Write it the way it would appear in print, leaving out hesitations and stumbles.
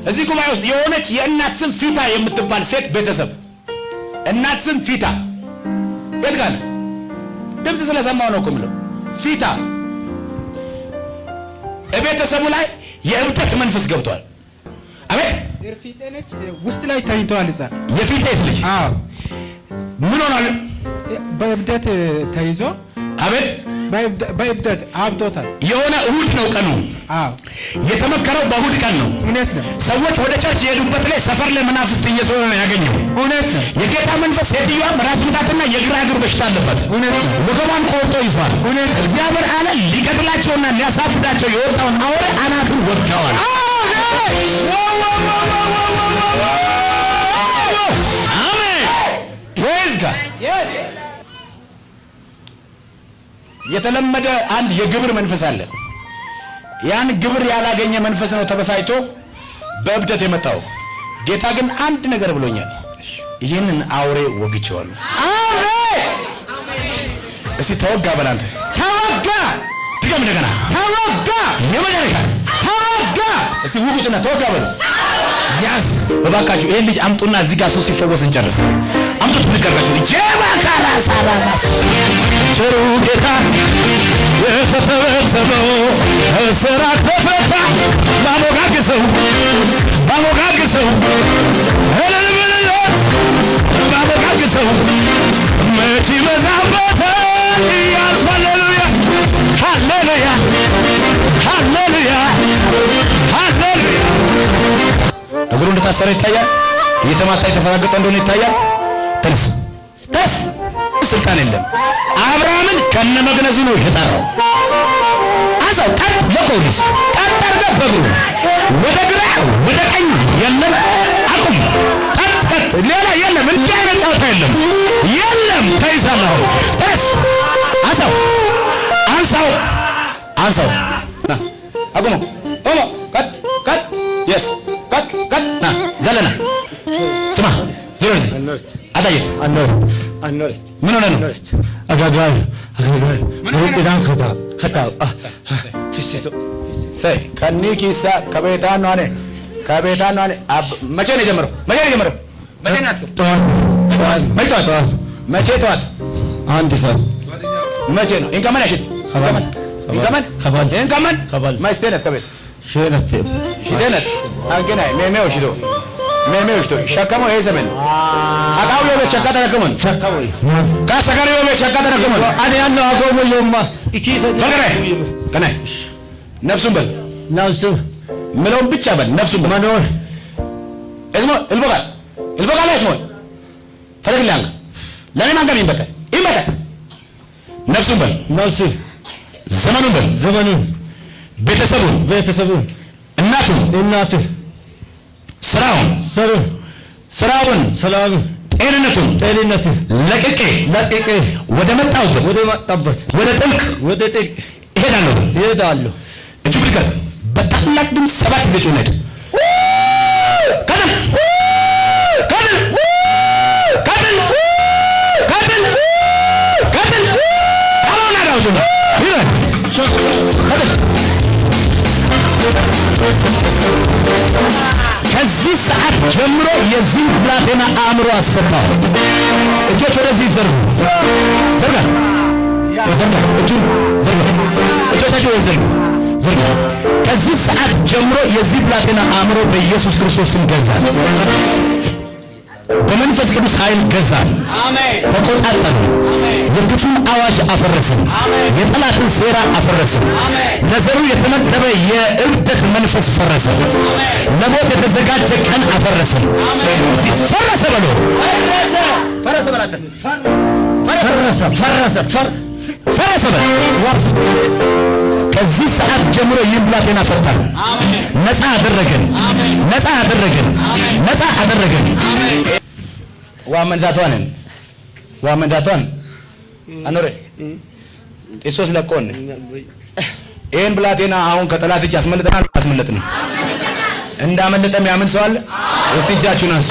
እዚህ ጉባኤ ውስጥ የሆነች የእናት ስም ፊታ የምትባል ሴት ቤተሰብ እናት ስም ፊታ የት ጋር ነው? ድምፅ ስለሰማው ነው እኮ የምለው። ፊታ ቤተሰቡ ላይ የእብደት መንፈስ ገብቷል። አቤት የፊቴ ነች ውስጥ ላይ ተይቷል። እዛ የፊቴ ልጅ አዎ ምን ሆኗል? በእብደት ተይዞ አቤት በእብደት አብጦታል። የሆነ እሁድ ነው ቀኑ። አዎ የተመከረው በእሁድ ቀን ነው። እውነት ነው። ሰዎች ወደ ቸርች የሄዱበት ላይ ሰፈር ላይ መናፍስት እየዞረ ነው ያገኘው። እውነት ነው። የጌታ መንፈስ ሴትዮዋ ራስ ምታትና የግራ እግር በሽታ አለበት። እውነት ነው። ወገቧን ቆርጦ ይዟል። እውነት ነው። እግዚአብሔር አለ ሊገድላቸውና ሊያሳብዳቸው የወጣውን አውሬ አናቱን ወጥተዋል። አሜን። ፕሬዝ ጋድ። የተለመደ አንድ የግብር መንፈስ አለ። ያን ግብር ያላገኘ መንፈስ ነው ተበሳይቶ በእብደት የመጣው። ጌታ ግን አንድ ነገር ብሎኛል። ይህንን አውሬ ወግቼዋለሁ። አሜን። እስቲ ተወጋ በላንተ ተወጋ። ድገም እንደገና ተወጋ። የመጨረሻ ተወጋ። እስቲ ውጉትና ተወጋ በሉ። ያስ እባካችሁ ይሄን ልጅ አምጡና እዚህ ጋር ሰው ሲፈወስ እንጨርስ። አምጡት ንገራችሁ። ጀባካራ ሳራማስ ቸሩ ጌታ የተተበተበው እስራት ተፈታ። ባሞጋግሰው እልልብልለት ባሞጋግሰው መቼ በዛበታል ያልፋል። ሃሌሉያ ሃሌሉያ ሃሌሉያ። እግሩ እንደታሰረ ይታያል። እየተማታ የተፈራገጠ እንደሆነ ይታያል። ተነስ ተነስ። ስልጣን የለም። አብርሃምን ከነመግነዙ ነው የጠራው። አዛው ቀጥ ለፖሊስ ቀጥ አድርገህ በእግሩ ወደ ግራ ወደ ቀኝ የለም። አቁም። ቀጥ ሌላ የለም። እንዲህ አይነት ጨዋታ የለም። ተይዛለህ። ተነስ። አንሳው አንሳው። አቁሞ ቀጥ የስ ቀጥ ና ዘለና ስማ ዞር አዳየት አንኖርት ምን ሆነ ነው? አጋጋል ወጥዳን ከታ ፍሲቶ ሰይ ከኒኪሳ ከቤታን ነው አለ መቼ ነው የጀመረው? መቼ ጠዋት አንድ ሰዓት መቼ ነው? ኢንከመን ያሽት ኢንከመን ማይስቴነት ከቤት ሽቴነት አንገናይ ሜሜው ሽቶ ሸከሞ ይሄ ዘመን አቃው የቤት ሸካ ተረከመን ካሰጋሪ የቤት ሸካ ተረከመን አኔ ያለው አጎሞ የማ ኢኪሰ ከናይ ነፍሱን በል ምለውን ብቻ በል ነፍሱን በል ማኖር እስሞ እልፎቃል እስሞ ፈለግላል ለኔ ማንገም ይበቃ ነፍሱን በል ዘመኑን በል ቤተሰቡን እናቱን ስራውን ጤንነቱን ለቅቄ ወደ መጣበት ወደ ጥልቅ እሄዳለሁ። እጁ ብድቀት በታላቅ ድምፅ 7 ጊዜ ጮኸ። ከዚህ ሰዓት ጀምሮ የዚህ ብላቴና አእምሮ አስፈታው። እጆች ወደዚህ ዘርጉ። ዘርጋ እጆቻቸው ዘርጉ። ከዚህ ሰዓት ጀምሮ የዚህ ብላቴና አእምሮ በኢየሱስ ክርስቶስ ስም ገዛል። በመንፈስ ቅዱስ ኃይል ገዛል። ተቆጣጠሩ። የክፉን አዋጅ አፈረስን። የጠላትን ሴራ አፈረስን። ለዘሩ የተመደበ የእብደት መንፈስ ፈረሰ። ለሞት የተዘጋጀ ቀን አፈረስን። ፈረሰ በሎ ፈረሰ በል። ከዚህ ሰዓት ጀምሮ ይህ ብላቴና ፈታን። ነፃ አደረገን። ዋመንዳቷን አኖሬ ጤሶስ ለቆን ይሄን ብላቴና አሁን ከጠላት እጅ አስመልጠናል። እንዳመለጠም ያምን ሰው አለ? እስቲ እጃችሁን አንሱ።